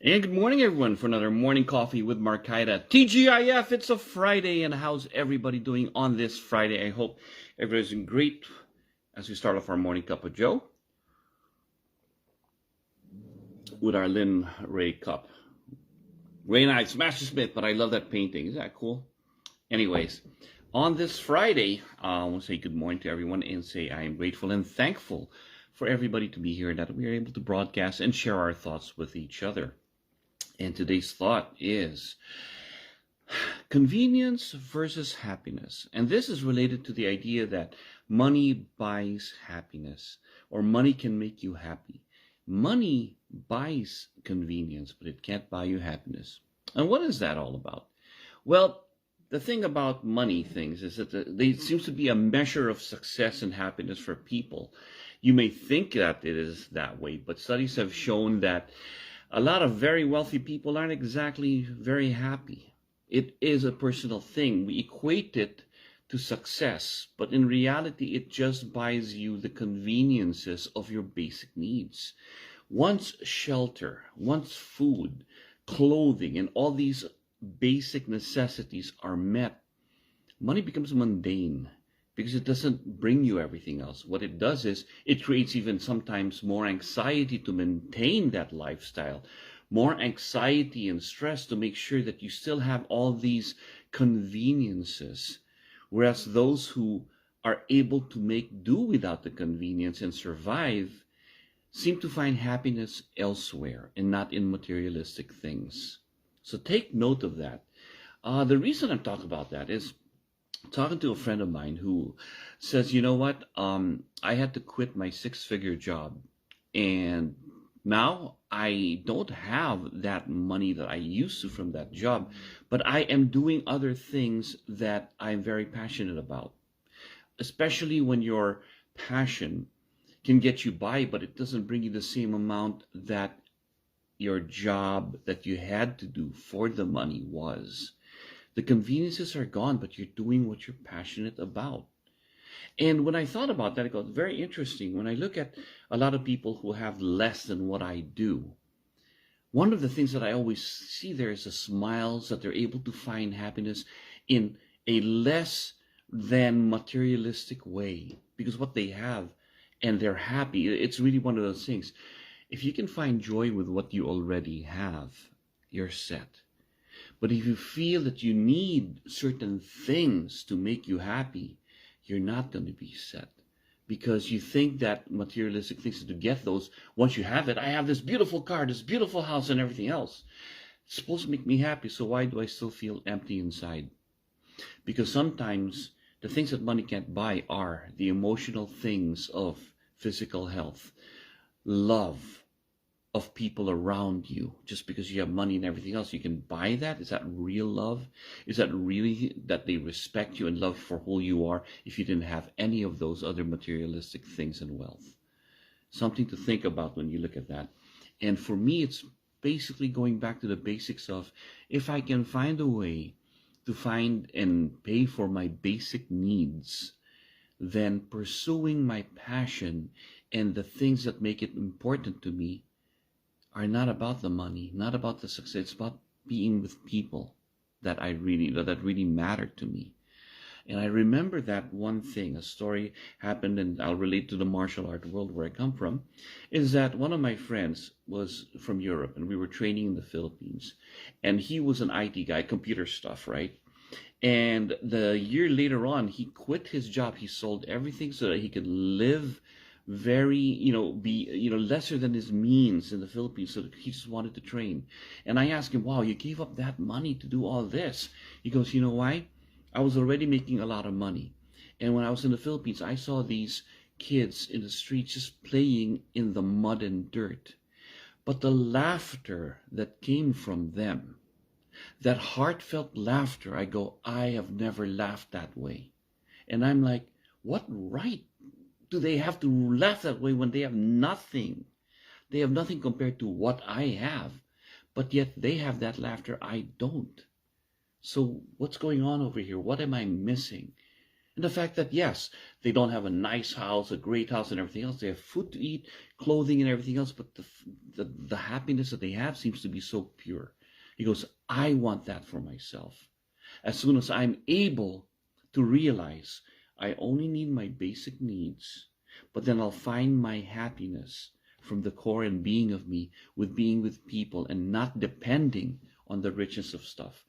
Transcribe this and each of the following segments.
And good morning, everyone, for another morning coffee with Marcaida. TGIF, it's a Friday, and how's everybody doing on this Friday? I hope everybody's doing great as we start off our morning cup of Joe with our Lynn Ray cup. Ray and I smashed Smith, but I love that painting. Is that cool? Anyways, on this Friday, I want to say good morning to everyone and say I am grateful and thankful for everybody to be here and that we are able to broadcast and share our thoughts with each other. And today's thought is convenience versus happiness. And this is related to the idea that money buys happiness, or money can make you happy. Money buys convenience, but it can't buy you happiness. And what is that all about? Well, the thing about money things is that there seems to be a measure of success and happiness for people. You may think that it is that way, but studies have shown that a lot of very wealthy people aren't exactly very happy. It is a personal thing. We equate it to success, but in reality, it just buys you the conveniences of your basic needs. Once shelter, once food, clothing, and all these basic necessities are met, money becomes mundane because it doesn't bring you everything else. What it does is it creates even sometimes more anxiety to maintain that lifestyle, more anxiety and stress to make sure that you still have all these conveniences. Whereas those who are able to make do without the convenience and survive seem to find happiness elsewhere and not in materialistic things. So take note of that. The reason I'm talking about that is talking to a friend of mine who says, you know what, I had to quit my six-figure job, and now I don't have that money that I used to from that job, but I am doing other things that I'm very passionate about, especially when your passion can get you by, but it doesn't bring you the same amount that your job that you had to do for the money was. The conveniences are gone, but you're doing what you're passionate about. And when I thought about that, it got very interesting. When I look at a lot of people who have less than what I do, one of the things that I always see there is the smiles, that they're able to find happiness in a less than materialistic way, because what they have and they're happy. It's really one of those things. If you can find joy with what you already have, you're set. But if you feel that you need certain things to make you happy, you're not going to be set. Because you think that materialistic things, to get those, once you have it, I have this beautiful car, this beautiful house, and everything else. It's supposed to make me happy, so why do I still feel empty inside? Because sometimes the things that money can't buy are the emotional things of physical health, love, of people around you. Just because you have money and everything else, you can buy that? Is that real love? Is that really that they respect you and love you for who you are if you didn't have any of those other materialistic things and wealth? Something to think about when you look at that. And for me, it's basically going back to the basics of, if I can find a way to find and pay for my basic needs, then pursuing my passion and the things that make it important to me are not about the money, not about the success. It's about being with people that really matter to me. And I remember that one thing, a story happened, and I'll relate to the martial art world where I come from, is that one of my friends was from Europe, and we were training in the Philippines. And he was an IT guy, computer stuff, right? And the year later on, he quit his job. He sold everything so that he could live very, be, lesser than his means in the Philippines, so he just wanted to train. And I asked him, wow, you gave up that money to do all this? He goes, you know why? I was already making a lot of money. And when I was in the Philippines, I saw these kids in the streets just playing in the mud and dirt. But the laughter that came from them, that heartfelt laughter, I go, I have never laughed that way. And I'm like, what right do they have to laugh that way when they have nothing? They have nothing compared to what I have, but yet they have that laughter I don't. So what's going on over here? What am I missing? And the fact that, yes, they don't have a nice house, a great house and everything else. They have food to eat, clothing and everything else. But the happiness that they have seems to be so pure. He goes, I want that for myself. As soon as I'm able to realize I only need my basic needs, but then I'll find my happiness from the core and being of me with being with people and not depending on the richness of stuff.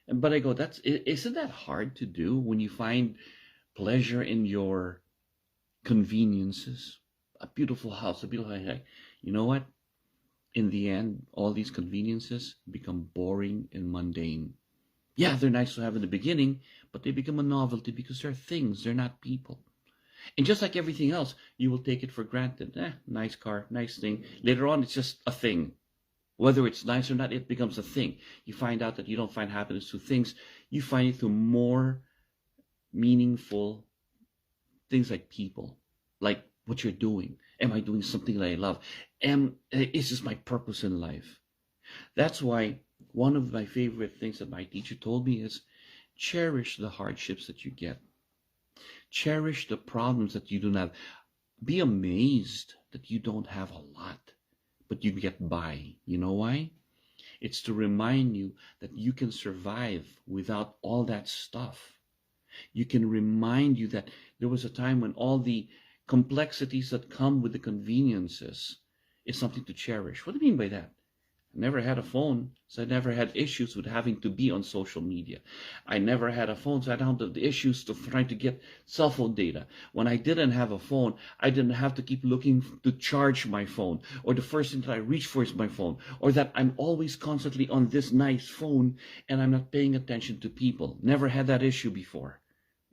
But I go, isn't that hard to do when you find pleasure in your conveniences? A beautiful house, a beautiful house. You know what? In the end, all these conveniences become boring and mundane. Yeah, they're nice to have in the beginning, but they become a novelty because they're things, they're not people. And just like everything else, you will take it for granted. Nice car, nice thing. Later on, it's just a thing. Whether it's nice or not, it becomes a thing. You find out that you don't find happiness through things. You find it through more meaningful things like people, like what you're doing. Am I doing something that I love? Is this my purpose in life? That's why one of my favorite things that my teacher told me is cherish the hardships that you get. Cherish the problems that you do not have. Be amazed that you don't have a lot, but you get by. You know why? It's to remind you that you can survive without all that stuff. You can remind you that there was a time when all the complexities that come with the conveniences is something to cherish. What do you mean by that? I never had a phone, so I never had issues with having to be on social media. I never had a phone, so I don't have the issues to trying to get cell phone data. When I didn't have a phone, I didn't have to keep looking to charge my phone, or the first thing that I reach for is my phone, or that I'm always constantly on this nice phone and I'm not paying attention to people. Never had that issue before.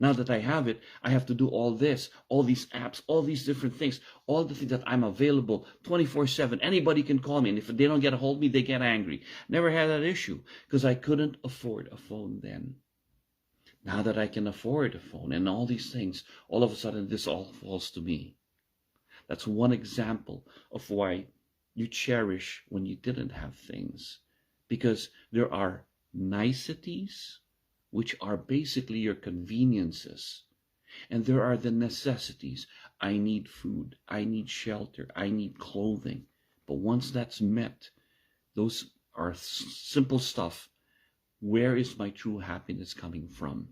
Now that I have it, I have to do all this, all these apps, all these different things, all the things that I'm available 24/7. Anybody can call me, and if they don't get a hold of me, they get angry. Never had that issue because I couldn't afford a phone then. Now that I can afford a phone and all these things, all of a sudden this all falls to me. That's one example of why you cherish when you didn't have things, because there are niceties which are basically your conveniences. And there are the necessities. I need food, I need shelter, I need clothing. But once that's met, those are simple stuff. Where is my true happiness coming from?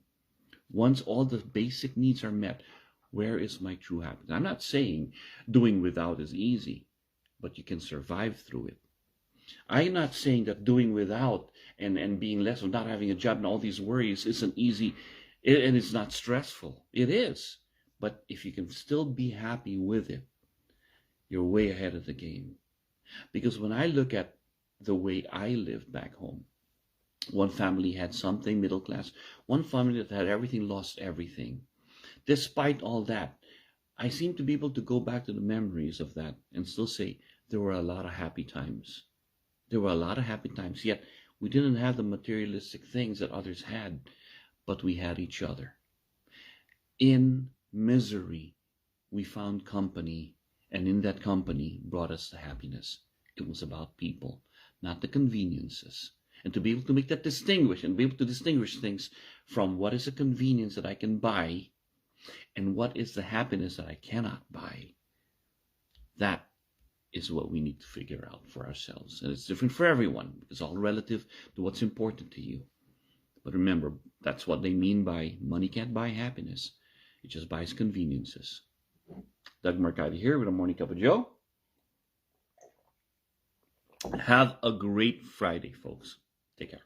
Once all the basic needs are met, where is my true happiness? I'm not saying doing without is easy, but you can survive through it. I'm not saying that doing without and being less or not having a job and all these worries isn't easy and it's not stressful. It is. But if you can still be happy with it, you're way ahead of the game. Because when I look at the way I lived back home, one family had something, middle class. One family that had everything lost everything. Despite all that, I seem to be able to go back to the memories of that and still say there were a lot of happy times. There were a lot of happy times, yet we didn't have the materialistic things that others had, but we had each other. In misery, we found company, and in that company brought us the happiness. It was about people, not the conveniences. And to be able to make that distinguish and be able to distinguish things from what is a convenience that I can buy and what is the happiness that I cannot buy, that is what we need to figure out for ourselves. And it's different for everyone. It's all relative to what's important to you. But remember, that's what they mean by money can't buy happiness. It just buys conveniences. Doug Marcaida here with a Morning Cup of Joe. Have a great Friday, folks. Take care.